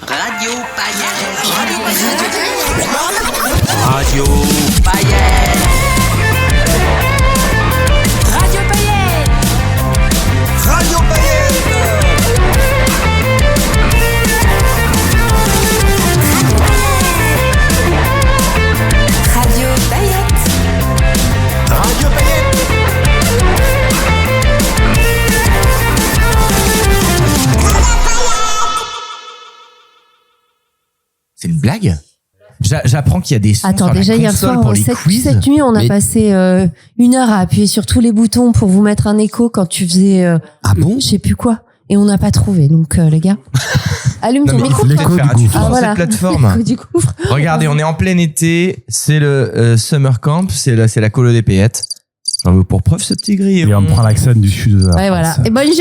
Radio Paillettes. Radio Paillettes. Radio Paillettes. Radio Paillettes. Radio Paillettes. Radio Paillettes. C'est une blague? J'apprends qu'il y a des sons Attends, sur déjà la hier console soir, pour les quiz. cette nuit, on a passé 1 heure à appuyer sur tous les boutons pour vous mettre un écho quand tu faisais Ah bon? je sais plus quoi. Et on n'a pas trouvé. Donc, les gars, allume Non, ton mais il micro. faut peut-être faire attention Ah, sur voilà. cette plateforme. L'écho du couvre. Regardez, on est en plein été, c'est le Summer Camp, c'est la colo des paillettes. J'en veux pour preuve ce petit grillon. Et on prend l'accent du sud de la Ouais, voilà. France. Et bonjour!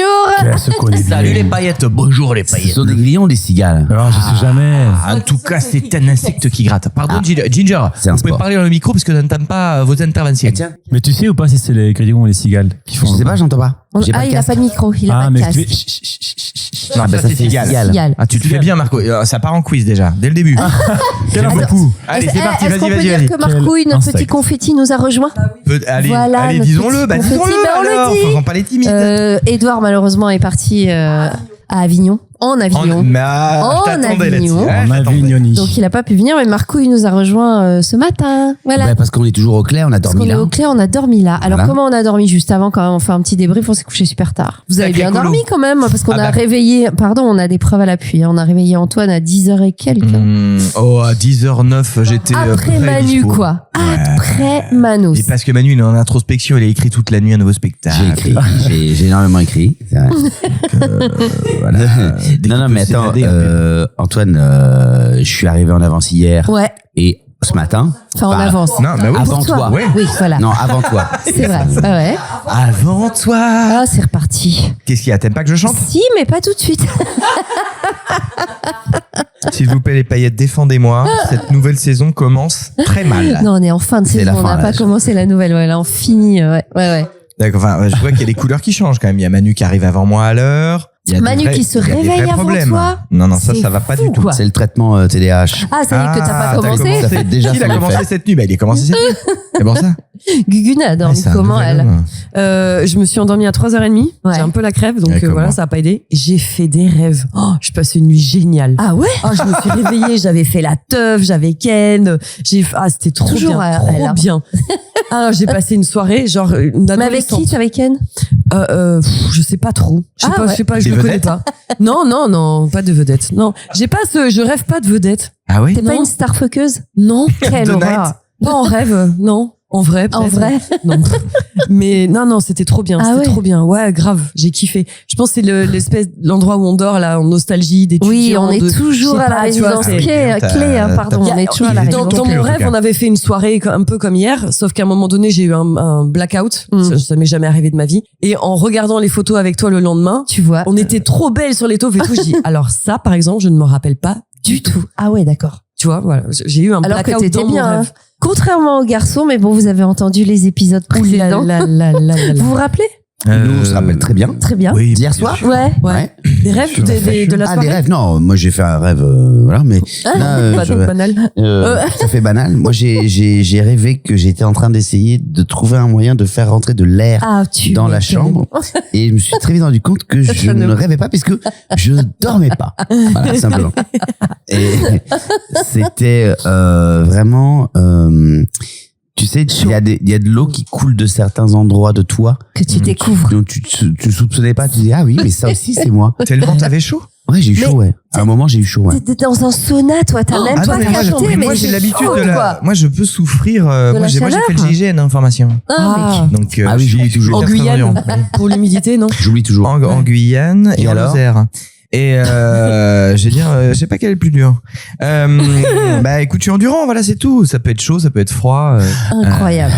Elle se connaît bien. Salut les paillettes, bonjour les Ce paillettes. sont des grillons ou des cigales? Alors, je sais jamais. En tout cas, c'est un insecte qui gratte. Pardon, Ah. Ginger, C'est un vous pouvez sport. parler dans le micro parce que je n'entends pas vos interventions. Eh tiens, Mais tu sais ou pas si c'est les grillons ou les cigales qui font? je sais pas, j'entends pas. J'ai Ah, de il a casque. pas de micro, il a Ah, pas de mais casque. tu fais. Non, bah, ça ça, c'est c'est cigale. cigale. Cigale. Ah, tu te fais bien, Marco. Ça part en quiz déjà, dès le début. Quel beaucoup. Allez, Est-ce c'est parti, est-ce qu'on vas-y, peut dire vas-y. que Marco, Quel notre petit insecte. confetti, nous a rejoint? Allez, Voilà, allez, notre disons-le, petit bah confetti, disons-le bah, on le alors. dit. Faisons pas les timides. Edouard, malheureusement, est parti à Avignon. En Avignon. Je En t'attendais là-dessus. Avignon. Ouais, En je t'attendais. Avignoni. Donc, il a pas pu venir, mais Marco, il nous a rejoint ce matin. Voilà. Ouais, parce qu'on est toujours au clair, on a Parce dormi qu'on est là. au clair, on a dormi là. Alors, Voilà. comment on a dormi juste avant, quand même? On fait un petit débrief, on s'est couché super tard. Vous avez Sacré bien colo. dormi quand même, parce qu'on Ah a bah. réveillé, pardon, on a des preuves à l'appui. On a réveillé Antoine à 10h et quelques. Oh, à 10h09, j'étais Après prêt, Manu, dispo. quoi. Après Manos. Et parce que Manu, il est en introspection, il a écrit toute la nuit un nouveau spectacle. J'ai écrit, j'ai énormément écrit. C'est vrai. Voilà. Non, non, mais attends, Antoine, je suis arrivé en avance hier Ouais. et ce matin. Enfin, en Bah, avance. Non, mais oui. Avant Pour toi. Ouais. Oui, voilà. Non, avant toi. C'est vrai. Ah ouais. Avant toi. Ah, c'est reparti. Qu'est-ce qu'il y a? T'aimes pas que je chante? Si, mais pas tout de suite. S'il vous plaît, les paillettes, défendez-moi. Cette nouvelle saison commence très mal. Non, on est en fin de C'est saison. la On fin, n'a là. pas commencé la nouvelle. Ouais, là, on finit. Ouais, ouais. D'accord, enfin, je vois qu'il y a des couleurs qui changent quand même. Il y a Manu qui arrive avant moi à l'heure. Il y a des Manu vrais- qui se il y a des réveille vrais avant problèmes. toi. Non, non, ça C'est va pas fou, du tout. quoi. C'est le traitement TDAH. Ah, ça y est que t'as pas commencé. Ça fait déjà Qui son a commencé effet. cette nuit? Bah, il est commencé cette nuit. C'est pour ça. Gugune a dormi C'est un comment, nouvel elle? homme. Je me suis endormie à 3h30. Ouais. J'ai un peu la crève, donc Ouais, comme voilà, moi. ça a pas aidé. J'ai fait des rêves. Oh, je passe une nuit géniale. Ah ouais? Oh, je me suis réveillée, j'avais fait la teuf, j'avais Ken, c'était trop Toujours bien, à elle, hein. trop bien. Ah, j'ai passé une soirée, genre une Mais avec qui? adolescente. Avec Ken? Je sais pas trop. Je sais Ah pas, ouais. je sais pas, je Des le connais vedettes pas. Non, pas de vedette. Non, je rêve pas de vedette. Ah oui? T'es pas Non. une starfuckeuse? Non, Quelle De horreur. night. pas en rêve, non. En vrai, En peut-être. vrai? Non. Mais non, c'était trop bien. Ah C'était ouais. trop bien. Ouais, grave. J'ai kiffé. Je pense que c'est l'endroit où on dort, là, en nostalgie d'étudiants. Oui, on est toujours je sais à la pas, tu vois, résidence c'est- clé, T'as- clé, hein, pardon. t'as- On est toujours à la il est Dans, résidence ton dans cul, mon en tout rêve, cas. on avait fait une soirée un peu comme hier, sauf qu'à un moment donné, j'ai eu un blackout. Mm. Ça m'est jamais arrivé de ma vie. Et en regardant les photos avec toi le lendemain, Tu vois. on était trop belles sur les taufs et tout. Je dis, alors ça, par exemple, je ne me rappelle pas du tout. Ah ouais, d'accord. Tu vois, voilà. J'ai eu un Alors que blackout t'étais dans mon bien, hein. rêve. Contrairement aux garçons, mais bon, vous avez entendu les épisodes Ouh là précédents. là là là là là. Vous vous rappelez? Nous, on se rappelle très bien. Très bien. Oui, D'hier bien soir? sûr. Ouais. Ouais. Des rêves Sur la de la Ah, soirée. des rêves? Non, moi j'ai fait un rêve, voilà, mais là, Pas banal. ça fait banal. Moi, j'ai rêvé que j'étais en train d'essayer de trouver un moyen de faire rentrer de l'air Ah, tu dans la m'étonnes. chambre et je me suis très vite rendu compte que je ne rêvais pas puisque je ne dormais pas. Voilà, simplement. Et c'était vraiment, tu sais, il y a de l'eau qui coule de certains endroits de toi. Que tu découvres. Donc tu soupçonnais pas, tu dis ah oui, mais ça aussi c'est moi. Tellement t'avais chaud? Ouais, j'ai eu chaud, Mais ouais. À un moment, j'ai eu chaud, ouais. T'étais dans un sauna, toi, t'as même Ah pas non, mais capté, moi j'ai c'est l'habitude fou, de la. quoi. Moi je peux souffrir. Moi la j'ai fait chaleur. le GIGN, information. Ah, mec. Donc, Ah oui, je j'oublie suis toujours. En gastronomie. Guyane, pour l'humidité, non? J'oublie toujours. En Guyane et Et en alors Lozère. Et je vais dire, je sais pas quel est le plus dur. Bah écoute, je suis endurant, voilà, c'est tout. Ça peut être chaud, ça peut être froid. Incroyable.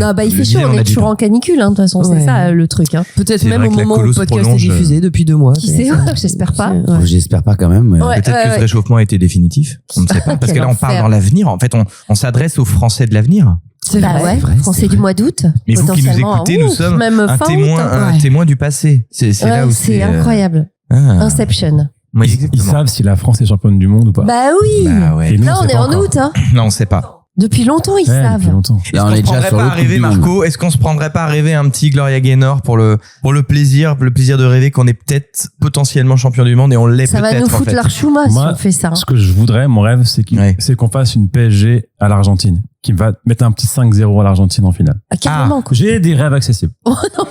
Non, bah, il je fait le chaud, disais, on on a est du toujours temps. en canicule, hein, de toute façon, c'est Ouais. ça le truc, hein. Peut-être C'est même vrai au que la moment où colo le se podcast est prolonge. diffusé depuis 2 mois. Qui sait? J'espère pas. Ouais. J'espère pas quand même. Ouais. Peut-être que ce réchauffement a été définitif. On ne sait pas. Parce que Quel là, on parle enfer. dans l'avenir. En fait, on s'adresse aux Français de l'avenir. C'est Bah vrai. ouais, c'est vrai, Français c'est du vrai. mois d'août. Mais vous qui nous potentiellement, écoutez, nous ouf, sommes même un fin témoin, août, hein. un témoin du passé. C'est là Ouais, où c'est incroyable. Ah. Inception. Oui, Ils exactement. savent si la France est championne du monde ou pas. Bah oui. Bah ouais. Et nous, Là, on sait est pas en encore. août, hein. Non, on sait pas. Depuis longtemps, ils Ouais, savent. depuis longtemps. Est-ce Là, qu'on on se est déjà prendrait sur pas le à rêver, Marco? Est-ce qu'on se prendrait pas à rêver un petit Gloria Gaynor pour le plaisir de rêver qu'on est peut-être potentiellement champion du monde et on l'est Ça peut-être va nous en foutre fait. l'archouma si Moi, on fait ça. Ce que je voudrais, mon rêve, c'est Ouais. qu'on fasse une PSG à l'Argentine, qui va mettre un petit 5-0 à l'Argentine en finale. Ah, carrément. quoi. J'ai des rêves accessibles.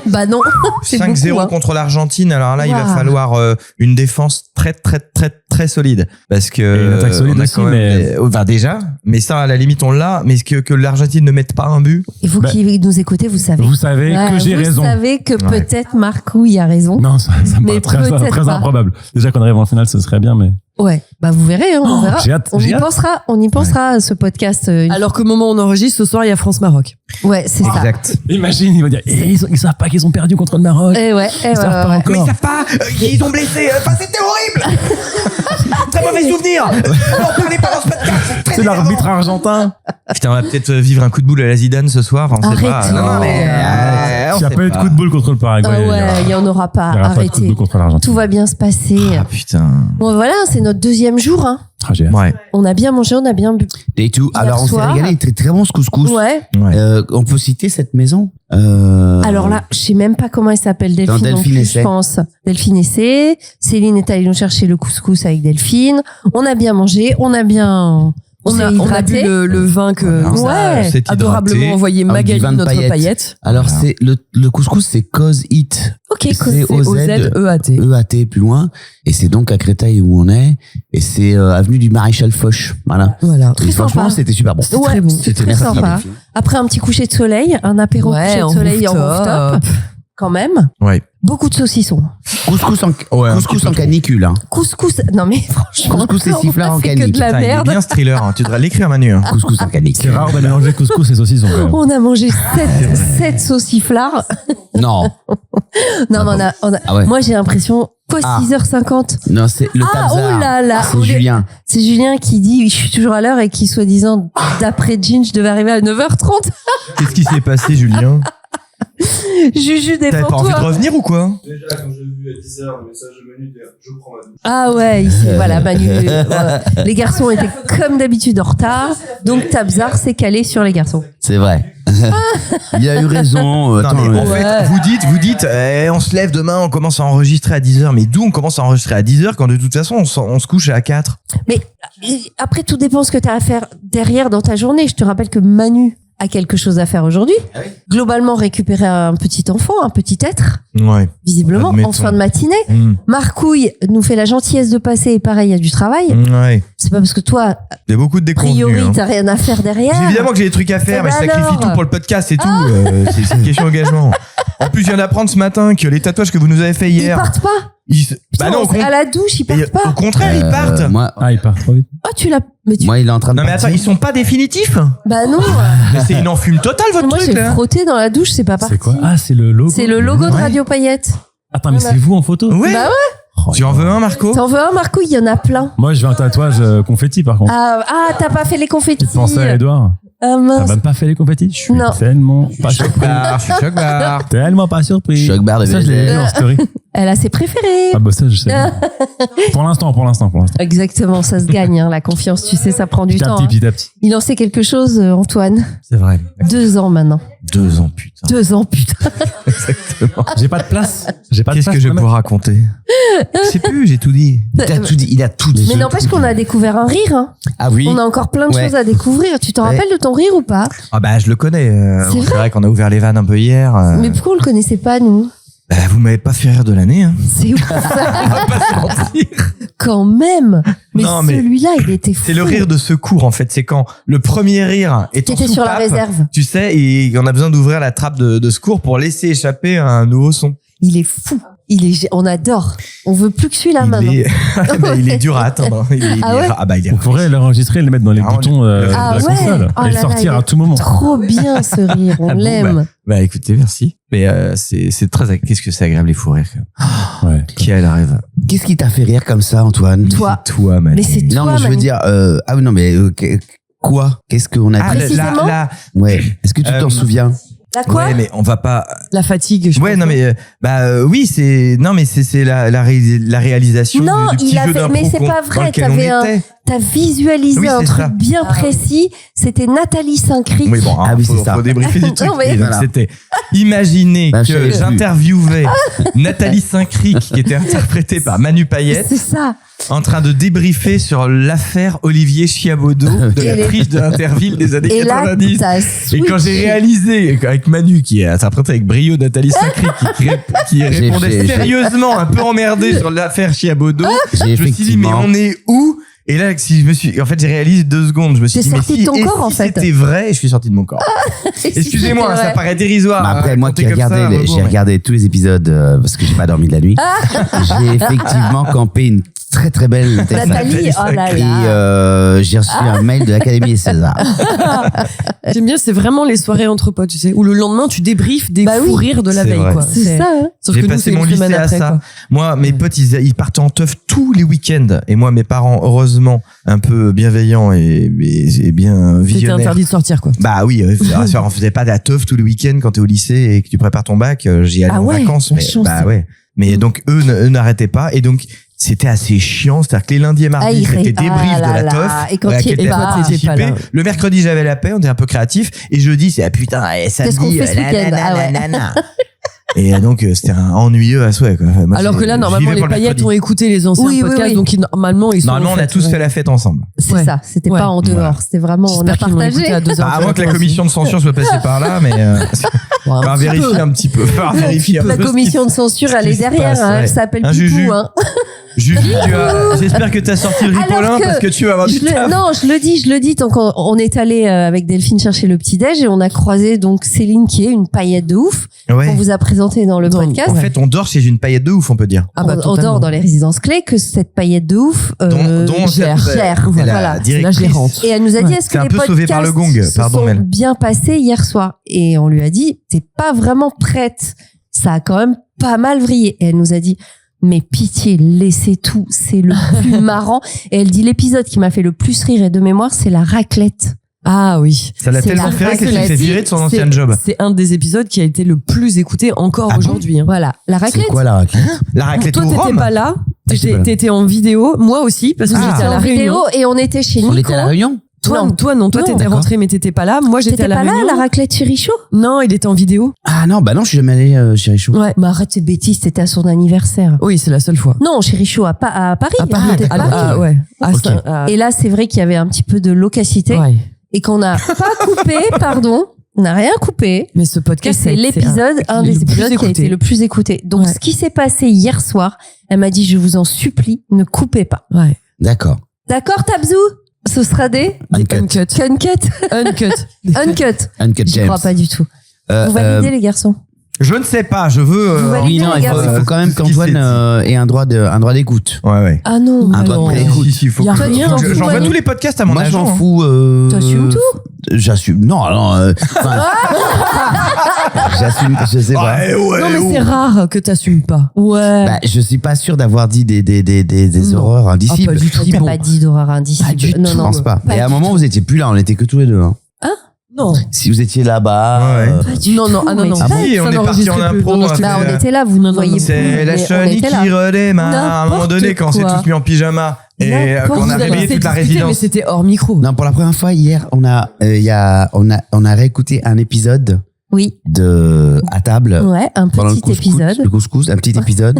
Bah non. C'est 5-0 beaucoup, hein. contre l'Argentine. Alors là, il va Waouh. falloir une défense très très très très solide parce que Et une attaque solide on a aussi, quand même mais- enfin, déjà, mais ça à la limite on l'a, mais que l'Argentine ne mette pas un but. Et vous Bah, qui nous écoutez, vous savez. Vous savez Ouais, que j'ai raison. Vous savez que Ouais. peut-être Marcou y a raison. Non, ça me Mais paraît très, peut-être très pas. improbable. Déjà qu'on arrive en finale, ce serait bien, mais. Ouais. Bah vous verrez, hein, on verra. J'ai hâte. On y pensera. On y pensera à ce podcast. Alors qu'au moment où on enregistre, ce soir, il y a France-Maroc. Ouais, c'est ça. Exact. Imagine, ils vont dire, ils savent pas qu'ils ont perdu contre le Maroc. Et ouais. Ils savent pas Mais encore. ils savent pas, ils ont blessé. Enfin, c'était horrible. Très mauvais souvenir. On parlait pas dans ce podcast. C'est l'arbitre argentin. Putain, on va peut-être vivre un coup de boule à la Zidane ce soir. Enfin, on sait pas. Arrête. Non, mais on Il n'y a sait pas eu de coup de boule contre le Paraguay. Ah ouais, il y en aura pas. Il y aura pas de coup de Arrêtez. boule contre l'Argentine. Tout va bien se passer. Ah putain. Bon voilà, c'est notre deuxième jour. Hein. Ah, j'ai hâte. Ouais. On a bien mangé, on a bien bu. Et tout. Hier Alors, on s'est soir. régalé. Très, très bon ce couscous. Ouais. On peut citer cette maison Alors là, je sais même pas comment elle s'appelle, Delphine. Dans non Delphine plus, Essai. je pense. Delphine Essai. Céline est allée nous chercher le couscous avec Delphine. On a bien mangé, on a bien. On a bu hydraté. le vin que Voilà. nous a Ouais. C'est adorablement hydraté. envoyé du Magali, vin de notre paillettes. paillette. Alors, Voilà. c'est le couscous, c'est Cause It. Ok, cool. C'est C-O-Z-E-A-t. EAT plus loin. Et c'est donc à Créteil où on est. Et c'est avenue du Maréchal Foch. Voilà. Voilà. Très Et franchement, sympa. c'était super bon. Ouais, très bon. c'était très merci, sympa. Delphine. Après un petit coucher de soleil, un apéro coucher de en soleil en rooftop. rooftop, quand même. Ouais. Beaucoup de saucissons. Couscous en, un couscous petit en peu canicule. Hein. Couscous. Non mais franchement. Couscous et on siffleurs a en fait que canique. de la Putain, il est merde. bien ce thriller. Hein. Tu devrais l'écrire, Manu. Hein. Couscous en canicule. C'est rare de mélanger couscous et saucisson quand même. On a mangé 7 sauciflards. Non. Non, mais on a, Ah ouais. moi j'ai l'impression quoi Ah. 6h50. Non, c'est le Ah, Tabzar. oh là là. C'est Julien. C'est Julien qui dit je suis toujours à l'heure et qui soi-disant d'après Jean je devais arriver à 9h30. Qu'est-ce qui s'est passé, Julien? Juju T'avais pas envie de défends-toi. revenir ou quoi? Déjà, quand j'ai vu à 10h le message de Manu dire je prends ma douche. Ah ouais, ici, voilà, Manu. Les garçons étaient comme d'habitude en retard, donc Tabzar s'est calé sur les garçons. C'est vrai. Il a eu raison. Non, Attends, mais en fait, vous dites, on se lève demain, on commence à enregistrer à 10h. Mais d'où on commence à enregistrer à 10h quand de toute façon, on se couche à 4? Mais après, tout dépend ce que tu as à faire derrière dans ta journée. Je te rappelle que Manu a quelque chose à faire aujourd'hui. Globalement, récupérer un petit enfant, un petit être, Ouais. visiblement, Admettons. en fin de matinée. Mmh. Marcouille nous fait la gentillesse de passer et pareil, il y a du travail. Ouais. C'est pas parce que toi, Il y a beaucoup de a déconvenus. priori, hein. t'as rien à faire derrière. Évidemment que j'ai des trucs à faire, Eh mais je ben sacrifie alors. tout pour le podcast et tout. C'est une question d'engagement. En plus, je viens d'apprendre ce matin que les tatouages que vous nous avez fait Ils hier. partent pas. Bah non, à la douche, ils partent pas. au contraire, ils partent. Moi, Ah, il part trop vite. Ah, tu l'as. Mais tu... moi, il est en train de Non, mais attends, partir. ils sont pas définitifs. Bah non. Mais c'est une enfume totale, votre Moi, truc, j'ai là. frotté dans la douche, c'est pas parti. C'est quoi? Ah, c'est le logo. C'est le logo de Ouais. Radio Paillette. Attends, mais Voilà. c'est vous en photo? Ouais. Bah ouais. Oh, Tu en veux un, Marco? T'en veux un, Marco? Il y en a plein. Moi, je veux un tatouage confetti par contre. T'as pas fait les confettis. Tu pensais à Edouard? Ah T'as mince. même pas fait les confettis? Je suis Non. tellement pas surpris. Je suis choc barre. Tellement pas surpris. Choc barre de Ça, je l'ai baiser. vu en story. Elle a ses préférés. Ah, bah, ça, je sais. Pour l'instant. Exactement, ça se gagne, hein, la confiance. Tu sais, ça prend du Petit à temps. petit, hein. petit à petit. Il en sait quelque chose, Antoine. C'est vrai. 2 ans maintenant. 2 ans, putain. 2 ans, putain. Exactement. J'ai pas de place. J'ai pas de Qu'est-ce place. que je pour peux raconter? Je sais plus, j'ai tout dit. Il a tout dit. Il a tout dit. Mais n'empêche qu'on a découvert un rire. Hein. Ah oui. On a encore plein de Ouais. choses à découvrir. Tu t'en Ouais. rappelles de ton rire ou pas? Ah bah, je le connais. C'est C'est vrai qu'on a ouvert les vannes un peu hier. Mais pourquoi on le connaissait pas, nous? Bah, vous m'avez pas fait rire de l'année, hein. C'est ouf, On va pas se mentir. quand même. Mais Non, mais celui-là, il était fou. C'est le rire de secours, en fait. C'est quand le premier rire est en T'étais sur la soupape, réserve. Tu sais, et on a besoin d'ouvrir la trappe de secours pour laisser échapper un nouveau son. Il est fou. On adore. On veut plus que celui-là maintenant. Il est dur à atteindre. hein. Ah ouais bah, il est On pourrait l'enregistrer et le mettre dans les Ah, boutons de Ah la ouais. console. Oh Et là le là, sortir il à est tout moment. Trop bien ce rire, on Ah bon, l'aime. Bah écoutez, merci. Mais c'est très qu'est-ce que c'est agréable les fous rires. Ouais. Qui a la rêve? Qu'est-ce qui t'a fait rire comme ça, Antoine? Toi. C'est toi, man. Mais c'est Non, toi, mais je veux Manu. dire. Ah oui, non, mais quoi? Qu'est-ce qu'on a Ah, dit? Précisément. là, Ouais. Est-ce que tu t'en Euh, souviens? La quoi? Ouais, mais on va pas. La fatigue. je Ouais, pense. non mais oui, c'est la réalisation Non, du petit il a jeu fait- d'impro mais c'est qu'on- pas dans vrai, lequel on t'avais un- était. T'as visualisé Oui, un c'est truc ça. bien précis. C'était Nathalie Saint-Cric. Oui, bon, Ah oui, faut, c'est ça. faut débriefer du truc. Non, mais- Et donc, Voilà. c'était imaginer Bah, je que savais plus. j'interviewais Nathalie Saint-Cric, qui était interprétée par Manu Payette, C'est ça. en train de débriefer sur l'affaire Olivier Chiabodo de Et la les- triche de l'Interville des années Et là, 90. ça Et quand j'ai réalisé avec Manu, qui est interprété avec brio Nathalie Saint-Cric, qui répondait j'ai- sérieusement, un peu emmerdé sur l'affaire Chiabodo, J'ai je me suis dit, mais on est où? Et là, si je me suis, en fait, j'ai réalisé 2 secondes. Je me suis T'es dit, mais sorti si, de ton et corps, en si fait. c'était vrai, et je suis sorti de mon corps. Excusez-moi, c'était ça vrai. paraît dérisoire. Mais après, hein, moi compter qui comme ça, regardais, mais bon, j'ai mais- regardé tous les épisodes parce que j'ai pas dormi de la nuit. J'ai effectivement campé une très très belle Nathalie, oh là Et là. j'ai reçu un mail de l'Académie César. J'aime bien, c'est vraiment les soirées entre potes, tu sais, où le lendemain tu débriefes des Bah oui. fous rires de la C'est veille, vrai. quoi. C'est ça, hein. Sauf J'ai que nous, passé c'est mon une semaine lycée à après, ça. quoi. Moi, mes potes, ils partaient en teuf tous les week-ends. Et moi, mes parents, heureusement, un peu bienveillants et bien C'était visionnaires. interdit de sortir, quoi. Bah oui, on faisait pas de la teuf tous les week-ends quand t'es au lycée et que tu prépares ton bac. J'y allais Ah en ouais, vacances, la mais chance. bah ouais. Mais donc eux n'arrêtaient pas et donc c'était assez chiant. C'est-à-dire que les lundis et Ah, mardis il c'était ré- débrief ah de là la là. teuf. Et quand à tu y laquelle es t'as pas, participé. t'étais pas là. Le mercredi j'avais la paix, on était un peu créatif. Et jeudi c'est putain, Qu'est-ce qu'on samedi. fait ce week-end? Ah ouais. nanana. Et donc c'était ennuyeux à souhait. Quoi. Moi, Alors que là, j'y normalement, vais les pour le paillettes mercredi. ont écouté les anciens Oui, oui, podcasts, oui. donc normalement, ils sont. Normalement en on a fait, tous ouais. fait la fête ensemble. C'est Ouais. ça. C'était Ouais. pas en dehors. C'était vraiment, on a J'espère qu'ils l'ont écouté partagé. à 2 heures. À moins que la commission de censure soit passée par là, mais on va vérifier un petit peu. Faut vérifier un La peu ce qui- commission de censure, ce elle qui est se derrière. passe, Hein. ouais. Elle s'appelle Un Pipou. Juju. Hein. Juju, j'espère que t'as sorti le ripolin Alors que parce que tu vas avoir du taf. Non, je le dis. Donc, on est allé avec Delphine chercher le petit-déj et on a croisé donc Céline qui est une paillette de ouf. Ouais. On vous a présenté dans le Dans- podcast. En fait, on dort chez une paillette de ouf, on peut dire. Ah bah, on totalement. dort dans les résidences clés que cette paillette de ouf Dont gère. elle a Voilà. la C'est la directrice. gérante. Et elle nous a dit, Ouais. est-ce que C'est un les peu sauvé par le podcasts gong. se Pardon, sont Mel. bien passés hier soir? Et on lui a dit, t'es pas vraiment prête. Ça a quand même pas mal vrillé. Et elle nous a dit, mais pitié, laissez tout. C'est le plus marrant. Et elle dit, l'épisode qui m'a fait le plus rire et de mémoire, c'est la raclette. Ah oui. Ça l'a C'est tellement la fait rire qu'elle s'est raclette. fait virer de son C'est- ancien job. C'est un des épisodes qui a été le plus écouté encore Ah bon aujourd'hui. hein. Voilà. La C'est raclette. quoi la raclette? La raclette Toi, au t'étais rhum. pas là. j'étais pas là. T'étais en vidéo. Moi aussi, parce que Ah. j'étais C'était à la en vidéo réunion. et on était chez On Nico. était à la Réunion? Toi, Non. toi, Non, t'étais d'accord. rentré, mais t'étais pas là. Moi, j'étais T'étais à la pas là, réunion. la raclette chez Richaud? Non, il était en vidéo. Ah non, bah non, je suis jamais allé chez Richaud. Ouais. Mais arrête ces bêtises, c'était à son anniversaire. Oui, c'est la seule fois. Non, chez Richaud à Paris. À Paris. T'es Ah, Paris. ah, ouais. Ah, Ok. ça, ah, Et là, c'est vrai qu'il y avait un petit peu de loquacité ouais. et qu'on n'a pas coupé, pardon. On n'a rien coupé. Mais ce Et podcast, c'est l'épisode, un des le plus épisodes qui a été écouté. le plus écouté. Donc, Ouais. ce qui s'est passé hier soir, elle m'a dit, je vous en supplie, ne coupez pas. Ouais. D'accord. D'accord, Tabzou? Ce sera des Uncut. Uncut. uncut. Uncut. Uncut J'y James. crois pas du tout. Vous validez, les garçons? Je ne sais pas, je veux. Vous validez Oui, non, les il faut garçons quand même ce qui s'est qu'Antoine ait un droit d'écoute. Ouais, ouais. Ah non. Un droit de non. préécoute. Il faut Y a que- rien, faut que vous j'envoie voyez. tous les podcasts à mon Moi, je agent. m'en hein. fous. T'assumes tout? J'assume. Non, non. Enfin, j'assume. Je sais pas. Ouais, ouais, Non, mais ouais. c'est rare que t'assumes pas. Ouais. Bah, je suis pas sûr d'avoir dit des Non. horreurs indicibles. Ah, pas du tout. T'as Bon. pas dit d'horreur indicible. Pas du non, tout. Je non. pense pas. Pas Et à un du moment, tout. vous étiez plus là, on était que tous les deux. Hein. Non. Si vous étiez là-bas. Ouais. Pas du Non, non, tout, ah non, mais non. Ah pas- si, on Ça est parti en n'enregistrait plus. impro. Non, non, hein, Bah, on c'est- était là, vous ne voyez C'est plus, la mais on chenille était là. qui redémarre. À un moment N'importe donné, quand on s'est quoi. tous mis en pyjama et N'importe qu'on a quoi. Vous avez réveillé fait toute la discuter, mais résidence. c'était hors micro. Non, pour la première fois, hier, on a réécouté un épisode Oui. de À table. Ouais, un Pendant le petit couscous, épisode. Le couscous, un petit épisode.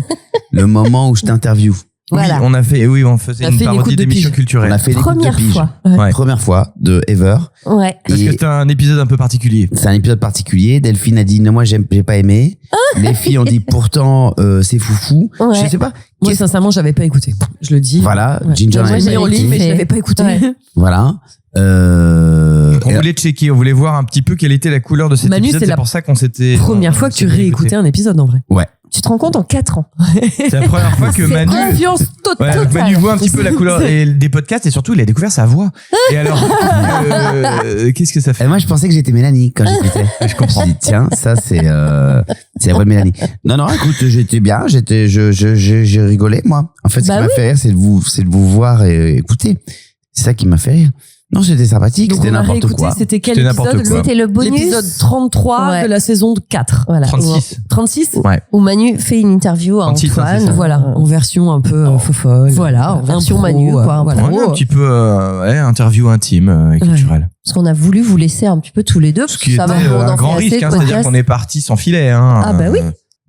Le moment où je t'interview. Voilà. Oui, on faisait On a une fait une parodie écoute de d'émission pige. On culturelle. a fait une écoute de Première pige. fois. Ouais. Première fois de Ever. Ouais. Parce que Et c'était un épisode un peu particulier. c'est un épisode particulier. Delphine a dit non, moi j'ai pas aimé. Les filles ont dit pourtant c'est foufou. Ouais. Je sais pas. Moi, sincèrement, j'avais pas écouté. Je le dis. Voilà, Ouais. Ginger Moi, a j'ai mis en aimé. ligne, mais je kiffé. l'avais pas écouté. Ouais. Voilà. On Et- voulait checker, on voulait voir un petit peu quelle était la couleur de cet Manu, épisode. c'est C'est la pour ça qu'on s'était. Première fois que tu s'était réécoutais un épisode en vrai. Tu te rends compte en 4 ans. C'est la première fois que C'est Manu. confiance Ouais, totale. donc Manu voit un petit peu la couleur des podcasts et surtout il a découvert sa voix. Et alors, qu'est-ce que ça fait Et moi, je pensais que j'étais Mélanie quand j'écoutais. Je comprends. Tiens, ça, c'est la voix de Mélanie. Non, non, écoute, j'étais bien, j'ai rigolé, moi. En fait, ce Bah qui m'a oui. fait rire, c'est de vous voir et écouter. C'est ça qui m'a fait rire. Non, c'était sympathique, Donc c'était on a n'importe réécouté, quoi. c'était quel C'était n'importe épisode quoi. C'était le bonus. L'épisode 33 Ouais. de la saison 4. Voilà. 36. 36 Ouais. Où Manu fait une interview à 36, Antoine. c'est ça. Voilà, en version un peu fofolle. Voilà, en version Manu, quoi. Voilà. Ouais, un petit peu interview intime et culturelle. Parce qu'on a voulu vous laisser un petit peu tous les deux. Ce parce qui que ça était va, on un en grand fait assez risque, de c'est-à-dire podcasts. qu'on est parti sans filet. Hein, Ah bah oui.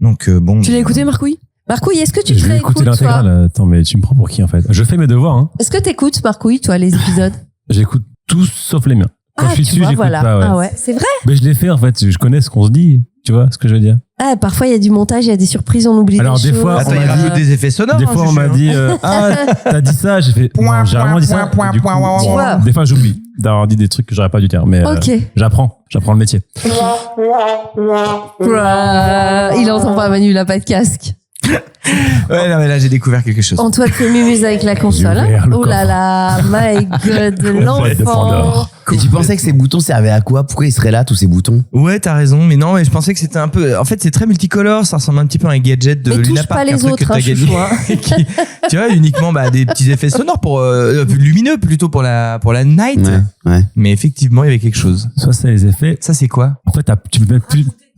Donc bon. Tu l'as écouté, Marcouille Marcouille, est-ce que tu te Je vais réécoutes, écouter toi? l'intégrale. Attends, mais tu me prends pour qui en fait? Je fais mes devoirs. Hein. Est-ce que t'écoutes, Marcouille, toi, les épisodes? J'écoute tous sauf les miens. Quand je suis tu dessus, vois, j'écoute voilà. pas. Ouais. Ah ouais, c'est vrai. Mais je l'ai fait en fait. Je connais ce qu'on se dit. Tu vois ce que je veux dire? Ah, parfois, il y a du montage, il y a des surprises, on oublie Alors, des des choses. fois, Attends, il on y m'a a dit- un peu des effets sonores. Des hein, fois, je on m'a suis dit ah, t'as dit ça. J'ai fait non, j'ai vraiment dit ça. Du coup, Tu vois. des fois, j'oublie d'avoir dit des trucs que j'aurais pas dû dire. Mais Ok. j'apprends le métier. Il entend pas, Manu, il a pas de casque. Ouais, non, mais là, j'ai découvert quelque chose. Antoine fait mumuse avec la console. J'ai ouvert le Oh là là, my god, boîte de l'enfant. Pandore. Et tu pensais que ces boutons servaient à quoi? Pourquoi ils seraient là, tous ces boutons? Ouais, t'as raison, mais non, mais je pensais que c'était un peu. En fait, c'est très multicolore, ça ressemble un petit peu à un gadget de Mais touche Luna pas Park, les un truc que autres, t'as hein, gagné. chouchou, hein. Qui- tu vois, uniquement des petits effets sonores pour lumineux plutôt pour la night. Ouais. Mais effectivement, il y avait quelque chose. Soit c'est les effets. Ça, c'est quoi? En fait, tu peux mettre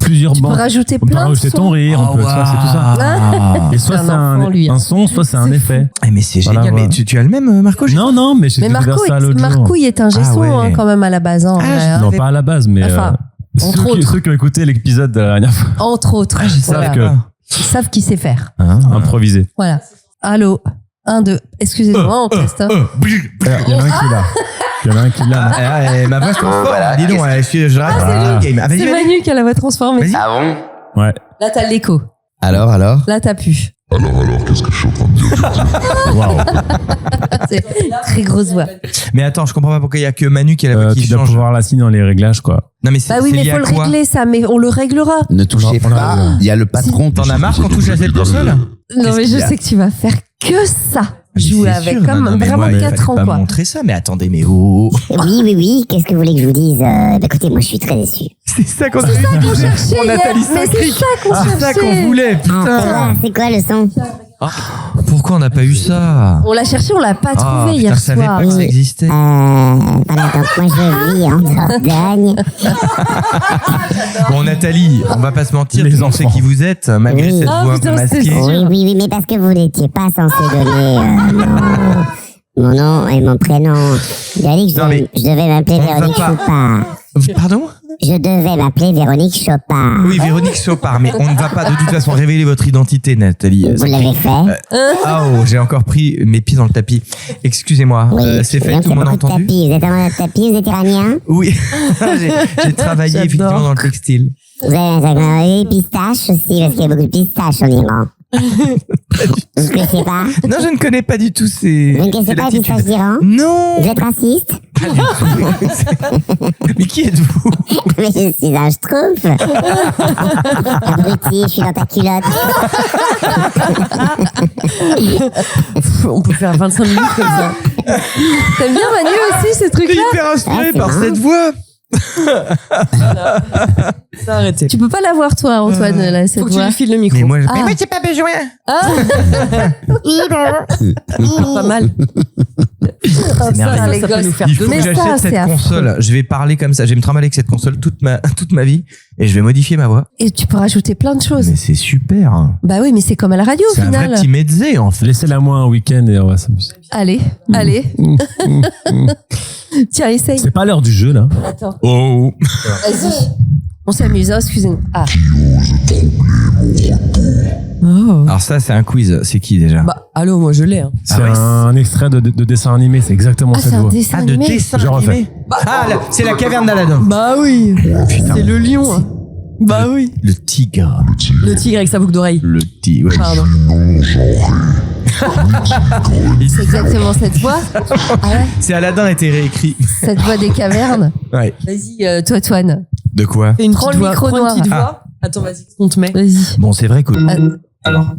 plusieurs Tu peux bandes. rajouter On peut plein de rajouter ton sons. rire. On peut, soit c'est tout ça. Et soit C'est un c'est enfant, lui, hein. un son, soit c'est un effet. Eh, mais c'est Voilà, génial. voilà. Mais tu as le même, Marco? Non, mais j'ai Mais découvert ça l'autre jour. Marcouille est un gesson, ouais. hein, quand même, à la base. Hein, ouais, Non, avec- pas à la base, mais Enfin, entre autres. ceux qui ont écouté l'épisode de la dernière fois Entre autres. savent que Ils savent qui sait faire. improviser. Voilà. Allô. 1, 2. Excusez-moi, on teste. Hein. Il y en a un qui est là. Il y en a un qui est là. Ah, ma voix se transforme. Dis donc, je rate le game. Ah, vas-y, C'est vas-y. Manu qui a la voix transformée. Vas-y. Ah bon? Ouais. Là, t'as l'écho. Alors? Là, t'as pu. Waouh. C'est très grosse voix. Mais attends, je comprends pas pourquoi il y a que Manu qui a la voix qui Tu dois change. pouvoir la signer dans les réglages, quoi. Non, mais c'est Bah oui, c'est mais lié faut à le quoi? régler, ça. Mais on le réglera. Ne touchez On a- pas. Il y a le patron. T'en as marre qu'on touche à cette console? Non, mais qu'il je y a sais que tu vas faire que ça. Jouer C'est avec sûr. comme Non, mais vraiment moi, 4 fallait ans, pas quoi. montrer ça, mais attendez, mais oh. Oui, qu'est-ce que vous voulez que je vous dise écoutez, moi je suis très déçu. C'est ça qu'on a On cherchait Pour hier, Nathalie mais c'est Saint-Cric. ça qu'on C'est ça qu'on cherchait. voulait, Ah, putain. c'est quoi le son Pourquoi on n'a pas eu ça? On l'a cherché, on l'a pas trouvé Ah, putain, hier je savais soir. pas que ça existait. Voilà, donc moi je vis en Dordogne. Bon, Nathalie, on va pas se mentir, Les on sait enfants. qui vous êtes, malgré Oui. cette Ah, voix un peu putain, c'était masquée. Oui, mais parce que vous n'étiez pas censé donner mon nom et mon prénom. Véronique, Non, mais je devais m'appeler on va Véronique pas- Chopard. Pardon? Je devais m'appeler Véronique Chopard. Oui, Véronique Sopard, mais on ne va pas de toute façon révéler votre identité, Nathalie. Vous l'avez fait Ah oh, j'ai encore pris mes pieds dans le tapis. Excusez-moi, c'est fait, donc tout le monde a beaucoup de entendu? tapis. Vous êtes un tapis, vous êtes iranien. Oui, j'ai travaillé J'adore. effectivement dans le textile. Vous avez des pistaches aussi, parce qu'il y a beaucoup de pistaches en Iran. Vous ne connaissez pas Non, je ne connais pas du tout ces Vous ne connaissez pas les pistaches d'Iran Non. Vous êtes raciste Pas du tout. Mais qui êtes-vous? Mais je suis un schtroumpf. Abruti, je suis dans ta culotte. On peut faire 25 minutes comme ça. T'aimes bien Manu aussi, ces T'es trucs-là? hyper inspiré Ah, c'est par marrant. cette voix. Arrêtez. Tu peux pas l'avoir, toi, Antoine, là, cette Faut que tu voix. lui files le micro. Mais moi, Ah. j'ai pas besoin. Pas mal. C'est merveilleux. Ça peut nous faire Il faut deux. que Mais ça, j'achète c'est cette affreux. console. Je vais parler comme ça. Je vais me trimballer avec cette console toute ma vie et je vais modifier ma voix. Et tu peux rajouter plein de choses. Mais c'est super. Bah oui, mais c'est comme à la radio, au C'est un vrai final. petit mezzé en fait. Laissez-la moi un week-end et on va s'amuser. Allez. Tiens, essaye. C'est pas l'heure du jeu, là. Attends, Oh. vas-y. On s'amuse, hein, excusez-nous. Ah. Oh. Alors ça, c'est un quiz. C'est qui déjà? Bah, allô, moi je l'ai. Hein. C'est ouais, un extrait de dessin animé, c'est exactement Ah, cette c'est un voix. dessin Ah, de animé. dessin Je refais. animé. C'est la caverne d'Aladin. Bah oui. C'est le lion. Hein. Bah oui. Le tigre. Le tigre avec sa boucle d'oreille. Le tigre. ouais. Pardon. C'est exactement cette voix. Ah ouais, C'est Aladin était réécrit. cette voix des cavernes. Ouais. Vas-y, toi, Toine. De quoi? Fais une Prends petite le voix. micro Prends une noir. petite Ah. voix. Attends, vas-y. On te met. Vas-y. Bon, c'est vrai que. Alors,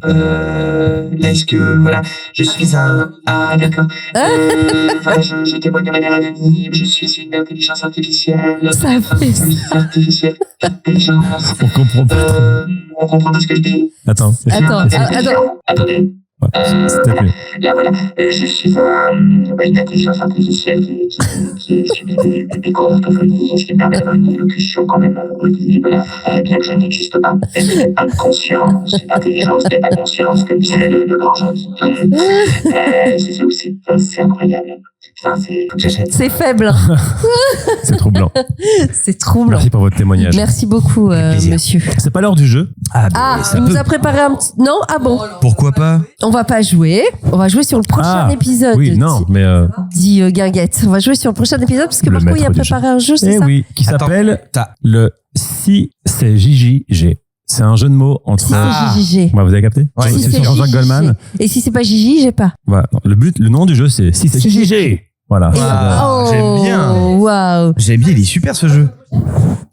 est-ce que, voilà, je suis un... Ah, d'accord. Voilà, je témoigne de manière anonyme, je suis une intelligence artificielle. Ça fait ça. Artificielle. Intelligence. On comprend pas. On comprend tout ce que je dis. Attends. Attends, attends. Attendez. Ouais, c'est peut-être mieux. Là, voilà, je suis une intelligence artificielle qui subit des cours d'orthophonie, ce qui me permet d'avoir une élocution quand même audible, bien que je n'existe pas. Elle n'est pas conscience, l'intelligence n'est pas conscience, comme disait le grand gentil. C'est incroyable. Enfin, faut que j'achète. C'est faible. C'est troublant. C'est troublant. Merci pour votre témoignage. Merci beaucoup, plaisir. monsieur. C'est pas l'heure du jeu. Ah, ça il nous peut. a préparé un petit... Non? Ah bon? Pourquoi pas? On va pas jouer. On va jouer sur le prochain épisode. Oui, non, mais Dit Guinguette. On va jouer sur le prochain épisode parce que Le Marco, il a maître du préparé un jeu, c'est eh ça? oui, qui Attends, s'appelle t'as- le Si c'est JJG. C'est un jeu de mots entre. Si c'est JJG. Ouais, vous avez capté? Ouais, Si c'est c'est sur Jean-Jacques JJG. Goldman. Et si c'est pas Gigi, j'ai pas. Voilà. Le nom du jeu, c'est Si c'est JJG. Voilà. Ah, j'aime bien. Waouh. J'aime bien, il est super ce jeu.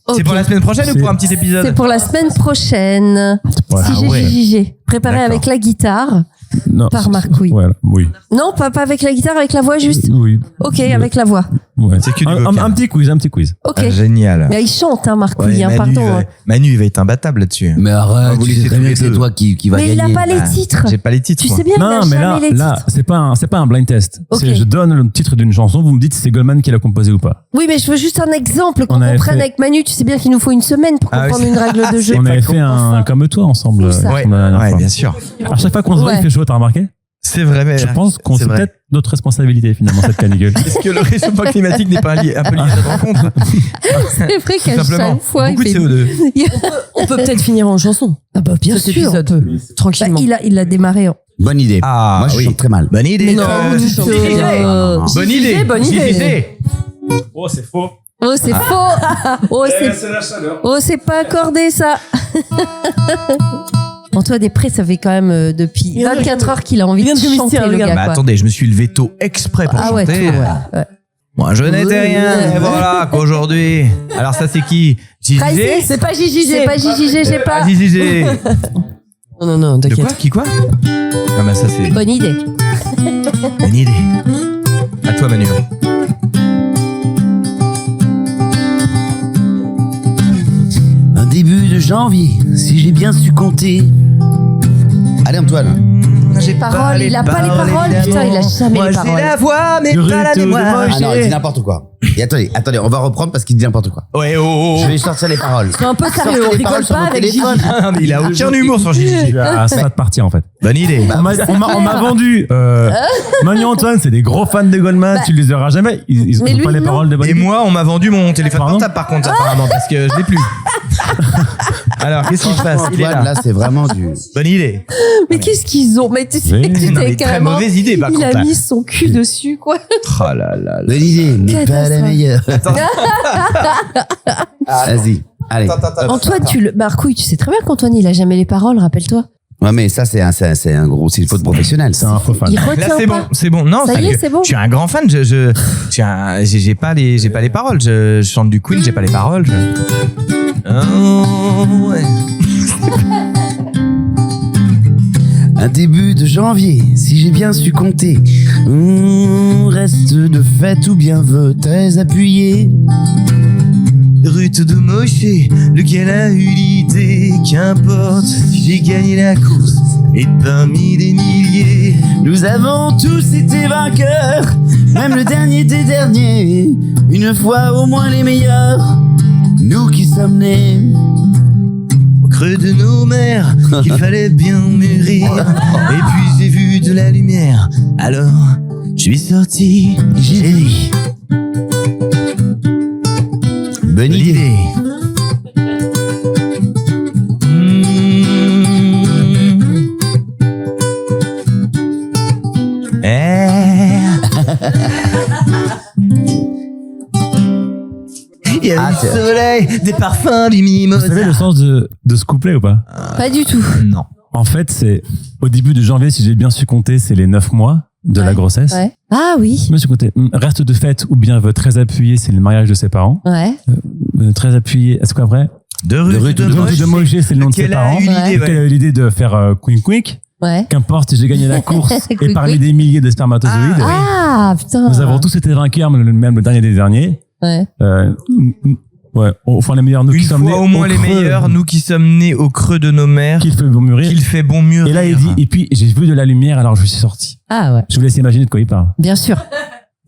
C'est Ok. pour la semaine prochaine ou C'est- pour un petit épisode? C'est pour la semaine prochaine. Voilà. Si Ah ouais. JJG. Préparé D'accord. avec la guitare. Non, Par c'est- Marcouille. Voilà. Oui. Non, pas avec la guitare, avec la voix juste. Oui. Ok, avec la voix. Ouais. C'est que du un vocal. petit quiz. Ok. Ah, génial. Mais il chante, hein, Marcouille, hein, Manu, pardon. hein. Manu, il va être imbattable là-dessus. Mais arrête, vous tu sais laissez très tous bien les que c'est deux. toi qui va Mais il gagner. n'a pas les titres. J'ai pas les titres. Tu moi. sais bien qu'il Non, a mais jamais les là, titres. c'est pas un blind test. Ok. C'est je donne le titre d'une chanson, vous me dites si c'est Goldman qui l'a composé ou pas. Oui, mais je veux juste un exemple qu'on On avait comprenne fait- avec Manu. Tu sais bien qu'il nous faut une semaine pour Ah oui, comprendre c'est- une règle de jeu. On avait fait un comme toi ensemble. C'est ça. Ouais, la dernière ouais, fois. bien sûr. À chaque fois qu'on se voit, Ouais. il fait chaud, t'as remarqué? C'est vrai, mais Je pense qu'on c'est c'est vrai. peut-être notre responsabilité finalement cette canicule. Est-ce que le réchauffement climatique n'est pas un peu lié à cette rencontre? C'est vrai Tout qu'à simplement. chaque fois, Beaucoup de il fait... CO2. On peut peut-être finir en chanson. Ah bah bien Cet sûr. épisode. Tranquillement. Bah, il l'a démarré. Bonne idée. Ah, Moi, je oui. chante très mal. Bonne idée. Mais non, de- tu chantes. Bonne idée. bonne idée. Oh, c'est faux. Oh, c'est faux. Oh, c'est... la chaleur. Oh, c'est pas accordé, ça. Antoine Després, ça fait quand même depuis Il vient de- 24 heures qu'il a envie il vient de de communiquer, chanter, le regarde. gars, Bah, quoi. attendez, je me suis levé tôt exprès pour Ah ouais, chanter. tout, ouais. Moi, je n'étais rien. Et voilà qu'aujourd'hui. Alors, ça, c'est qui? Tracy, JJG? c'est pas JJG. C'est pas JJG, j'ai pas. Ah, JJG. Non, non, De quoi? t'inquiète. Qui quoi? Ah, bah, ça, c'est Bonne idée. bonne idée. À toi, Manu. Un début de janvier, si j'ai bien su compter. Allez, Antoine. J'ai Paroles, il a pas les paroles, putain, il a jamais Moi, les j'ai paroles. la voix, mais Du pas la retour de mémoire. Moïse. Ah non, il dit n'importe quoi. Et attendez, on va reprendre parce qu'il dit n'importe quoi. Ouais, oh, Je vais sortir les paroles. C'est un peu sérieux, on Sortez les paroles rigole sur pas mon avec Gigi. téléphone. oh. Il a aucun humour sur JJG. Tu as ça de partir en fait. Bonne idée. On m'a vendu. Manu et Antoine, c'est des gros fans de Goldman. Tu les auras jamais. Ils Mais ont lui, pas les non. paroles de bonne Et idée. moi, on m'a vendu mon téléphone Pardon portable par contre, apparemment, parce que je l'ai plus. Alors, qu'est-ce qui se passe? Il est Antoine, là. là, c'est vraiment du. Bonne idée. Mais qu'est-ce qu'ils ont? Mais tu sais Oui. que Non, mais c'était très carrément... mauvaise idée, par Il contre. a là. mis son cul dessus, quoi. Oh là là là. Bonne idée, mais pas la Catastrophe. meilleure. Vas-y, allez. Antoine, Marcouille, tu sais très bien qu'Antoine, il a jamais les paroles, rappelle-toi. Ouais, mais ça, c'est un gros, c'est une faute professionnelle. C'est un faux fan. Il Là, retient c'est pas. bon, c'est bon. Non, Ça y est, que c'est bon. Je suis un grand fan. J'ai pas les paroles. Je chante du Queen, j'ai pas les paroles. Oh, ouais. Un début de janvier, si j'ai bien su compter. Reste de fête ou bien veut très appuyé. Ruth de Moshe, lequel a eu l'idée, qu'importe, j'ai gagné la course, et parmi des milliers, Nous avons tous été vainqueurs, même le dernier des derniers. Une fois au moins les meilleurs, nous qui sommes nés. au creux de nos mers, qu'il fallait bien mûrir, et puis j'ai vu de la lumière, alors je suis sorti, j'ai dit, Bonne idée. l'idée. Il y a Ah, du c'est- soleil, des parfums, du Vous mimosa. savez le sens de ce couplet ou pas? Pas du tout. Non. En fait, c'est au début de janvier, si j'ai bien su compter, c'est les 9 mois de la grossesse. Ouais. Ah oui. Je me suis compté. Reste de fête ou bien veut très appuyé, c'est le mariage de ses parents. Ouais. Très appuyé, est-ce qu'après? De Ruth Ruth De Moche. de Moshe, c'est le nom de ses Quelle a parents. eu l'idée, Ouais. Quelle a ouais. eu l'idée de faire quick quick. Ouais. Qu'importe, j'ai gagné la course et Quick, parmi quick. des milliers de spermatozoïdes. Ah, putain. Nous avons tous été vainqueurs, même le dernier des derniers. Ouais. Ouais, enfin les meilleurs, nous Une qui sommes nés fois au moins les creux, meilleurs, nous qui sommes nés au creux de nos mères, qu'il fait bon mûrir. qu'il fait bon mûrir. Et là, il dit, et puis j'ai vu de la lumière, alors je suis sorti. Ah ouais, Je vous laisse imaginer de quoi il parle. bien sûr.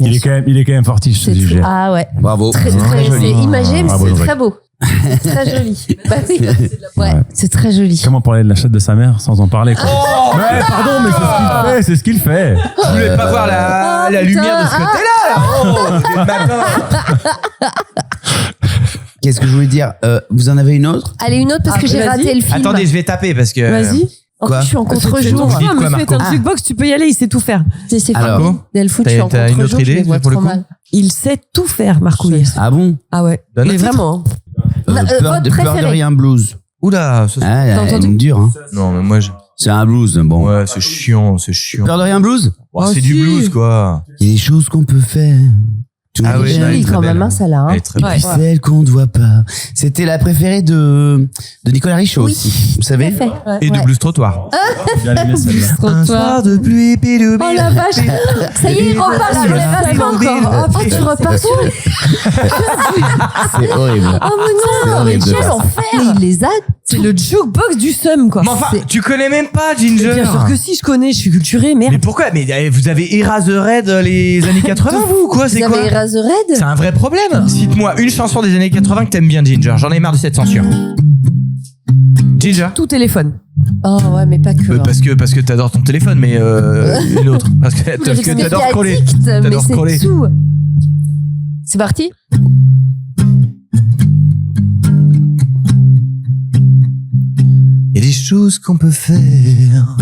Il est quand même fortiche, ce C'est sujet. Ah ouais. Bravo. Très, C'est très joli. C'est imagé, mais Bravo, c'est Drake. très beau. Très joli. Bah oui. Ouais, Ouais. c'est très joli. Comment parler de la chatte de sa mère sans en parler, quoi. Mais pardon, mais c'est ce qu'il fait. Je voulais pas voir la putain. lumière de ce côté-là. Oh, dès le matin. Qu'est-ce que je voulais dire vous en avez une autre? Allez, une autre parce que j'ai vas-y. raté le film. Attendez, je vais taper parce que. Vas-y. En Quoi plus, je suis en C'est contre-jour. ton Vite, quoi, monsieur est un Marco. jukebox, tu peux y aller, il sait tout faire. C'est Alors, fini. Delfoot, je suis en t'as une autre contre-jour, je idée les vois pour le trop coup mal. Il sait tout faire, Marcouille. Ah bon? Ah ouais. Donne un Mais titre. vraiment. Hein. Votre Peur de préféré. rien blues. Oula, Ah, T'as elle entendu est dure, hein. non, mais moi, C'est un blues, bon. ouais, c'est chiant, c'est chiant. Peur de rien blues? Oh, Oh, c'est si. du blues, quoi. Il y a des choses qu'on peut faire. Tout Ah le oui, monde non, elle est Joli très quand belle. même, hein, celle-là. hein. Elle est très Et belle. puis celle qu'on ne voit pas. C'était la préférée de Nicolas Richaud Oui. aussi. Vous savez? Tout à fait. Et du Ouais. blues trottoir. J'ai bien aimé celle-là. Un soir de pluie, pilou, Oh la vache. Ça y est, il repart sur les racines encore. Oh, tu repars sur les... C'est horrible. Oh mais C'est non, mais horrible de quel faire ça. enfer. Mais il les a. C'est le jukebox du seum, quoi. Mais enfin, tu connais même pas Ginger. Bien sûr que si, je connais, je suis culturée, Mais merde. pourquoi? Mais vous avez Eraserhead les années 80, vous, ou quoi? C'est Vous quoi? avez Eraserhead. C'est un vrai problème. Cite-moi une chanson des années 80 que t'aimes bien, Ginger. J'en ai marre de cette censure. Ginger. Tout téléphone. Oh ouais, mais pas que. hein. Parce que t'adores ton téléphone, mais une autre. Parce que Mais t'adores t'es coller. addict, mais T'adores c'est coller. tout. C'est parti. Il y a des choses qu'on peut faire,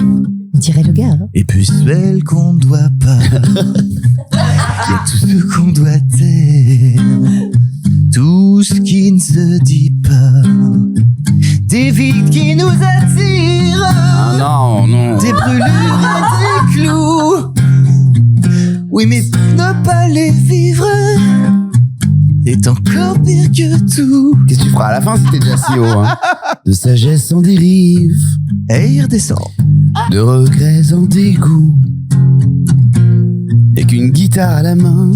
On dirait le gars. Hein. et puis celles qu'on ne doit pas. Il y a tout ce qu'on doit taire, tout ce qui ne se dit pas, des vides qui nous attirent, Ah non, non. des brûlures et des clous. Oui, mais ne pas les vivre, c'est encore pire que tout. Qu'est-ce que tu feras à la fin si t'es déjà si haut, hein? De sagesse en dérive, Et il redescend. de regrets en dégoût, et qu'une guitare à la main.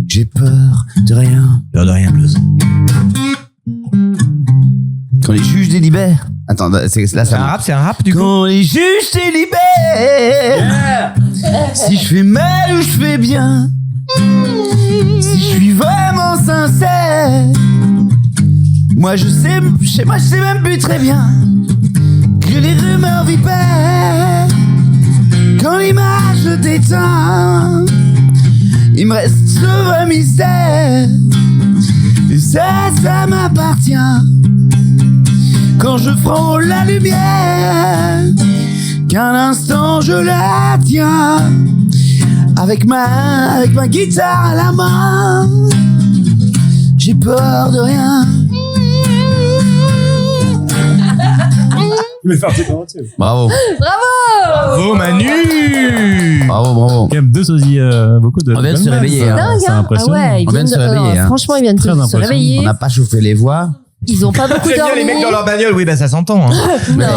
J'ai peur de rien. Peur de rien, blues. Quand les juges délibèrent. Attends, là, C'est ça un marche. rap, c'est un rap du coup. Quand les juges délibèrent, si je fais mal ou je fais bien, si je suis vraiment sincère, moi je sais même plus très bien que les rumeurs vipèrent. Quand l'image se déteint, il me reste ce vrai mystère, et ça m'appartient. Quand je frôle la lumière, qu'un instant je la tiens, avec ma guitare à la main, j'ai peur de rien. Bravo. Bravo Manu. Bravo. Quand même deux sosies, beaucoup de. On vient de se bonnes réveiller, masses, hein. Dingue, C'est hein. impressionnant. Ah ouais, On vient de se réveiller, hein. Franchement, ils viennent Très de se impressionnant. réveiller. On n'a pas chauffé les voix. Ils ont pas beaucoup J'aime bien dormi. les mecs dans leur bagnole, oui, bah ça s'entend. Hein. Non.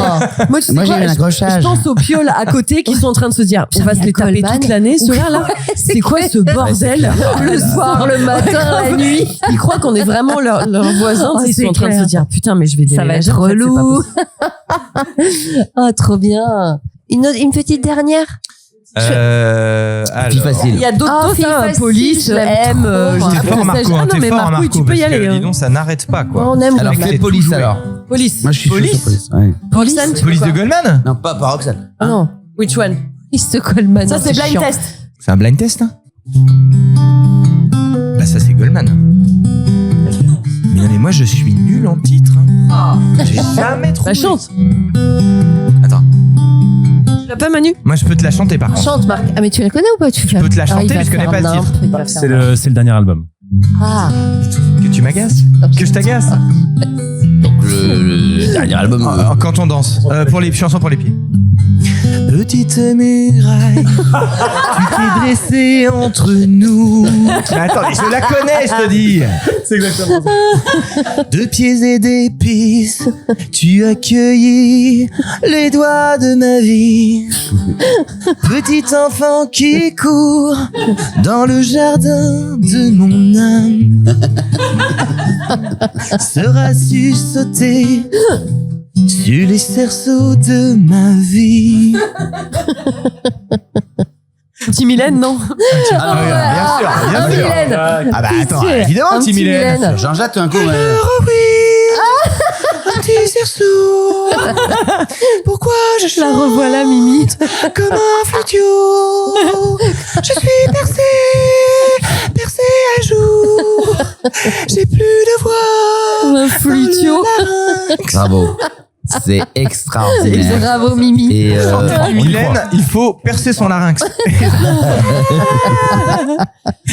Moi, tu sais Moi, j'ai quoi, eu un accrochage. je pense aux pioles à côté qui sont en train de se dire on va se les taper Coleman. toute l'année, ceux-là, là. C'est quoi ce bordel? Le soir, le matin, la nuit. Ils croient qu'on est vraiment leurs voisins. Oh, Ils sont c'est en train de clair. se dire putain, mais je vais Ça va déménager, être en fait, c'est pas relou. possible. Oh, trop bien. Une petite dernière. Alors. Plus facile. Il y a d'autres Ah, choses, fille hein, facile, police, je l'aime M, trop, je moi. sais T'es pas, fort, stage. Marco. Ah T'es non, mais fort, Marco, Marco. tu peux y parce que, aller. Dis donc, ça n'arrête pas, quoi. On aime Alors, Goldman. fais police alors. Police. Moi, je suis chaud Police sur police. Ouais. Roxane, tu Police veux de quoi? Goldman. Non, pas Roxane. Ah non. Which one? Christ Coleman. Ça, c'est blind chiant. test. C'est un blind test, hein. Bah ça c'est Goldman. Mais non mais moi je suis nul en titre. Hein. J'ai jamais trouvé. Bah, chante. Attends. Tu l'as pas, Manu? Moi je peux te la chanter par contre. Chante, Marc. Ah, mais tu la connais ou pas? Tu peux te la chanter, mais je connais pas le titre. C'est le dernier album. Ah. Que tu m'agaces. Que je t'agace. Donc, le dernier album. Quand on danse. Pour les chansons pour les pieds. Petite muraille, tu t'es dressé entre nous. Mais attends, mais je la connais, je te dis. C'est exactement ça. De pieds et d'épices, tu as cueilli les doigts de ma vie. Petit enfant qui court dans le jardin de mon âme sera susauté sur les cerceaux de ma vie. Petit Mylène, non? Bien sûr, bien sûr. Mylène. Ah bah attends, Pitié. évidemment, Un petit petit Mylène. Mylène. Jean-Jacques, tout un coup. Alors oui, petit cerceau, pourquoi je La chante revoilà, Mimi. comme un flutio? Je suis percé à jour. J'ai plus de voix. Un flutio. Bravo. C'est extraordinaire. Bravo Mimi. Et Mylène, il faut percer son larynx.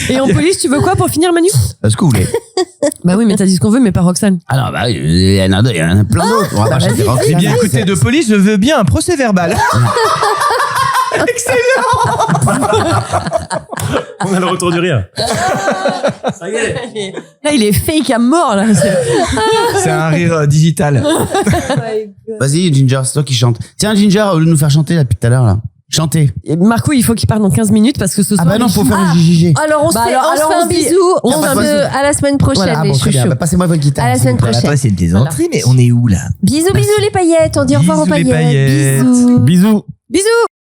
Et en police, tu veux quoi pour finir, Manu? ce que vous voulez. Bah oui, mais t'as dit ce qu'on veut, mais pas Roxane. Alors, bah, il y en a plein d'autres. On va pas chanter Roxane. Eh bien, écoutez, de police, je veux bien un procès verbal. On a le retour du rire. Là, il est fake à mort, là. C'est un rire digital. Vas-y, Ginger, c'est toi qui chante. Tiens, Ginger, au lieu de nous faire chanter là, depuis tout à l'heure, là. Chantez. Et Marco, il faut qu'il parte dans 15 minutes parce que ce soir. Ah bah non, il faut joue. faire le JJG. Alors on se fait un dit- bisou. On Ah, se vas-y. à la semaine prochaine Voilà, les bon, très bien. chouchous. Bah, passez-moi votre guitare. À la semaine prochaine. Après, c'est une plaisanterie, mais on est où là? Bisous bisous les paillettes. On dit au revoir aux Bisous, les paillettes. paillettes. Bisous. Bisous. Bisous!